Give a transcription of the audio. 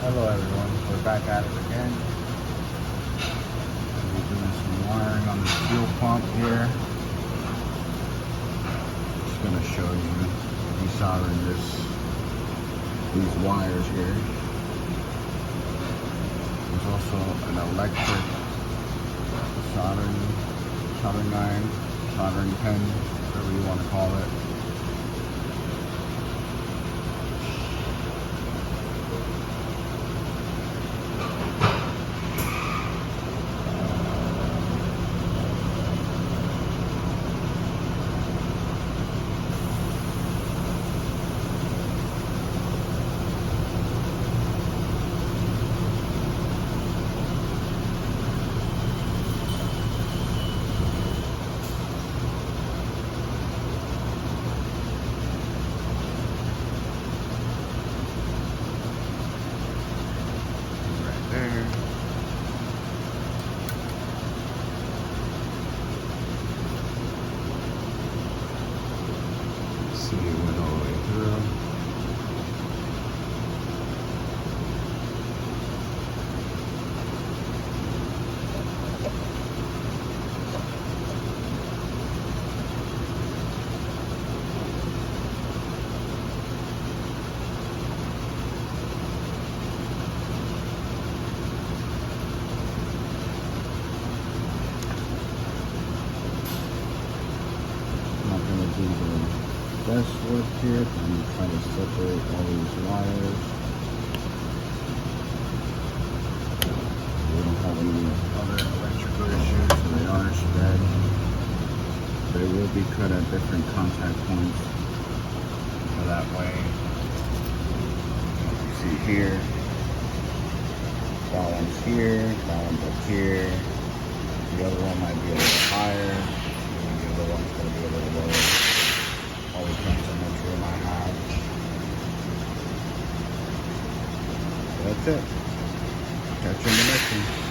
Hello everyone, we're back at it again. We're doing some wiring on the fuel pump here. Just gonna show you desoldering these wires here. There's also an electric soldering iron, soldering pen, whatever you want to call it. There. See, it went all the way through. Not going to do the best work here. I'm trying to separate all these wires. We don't have any other electrical issues, so they are spread. They will be cut at different contact points. So that way, you see here, that one's here, that one's up here. The other one might be a little higher. The other one's going to be a little lower. All depends on which room I have. So that's it. Catch you in the next one.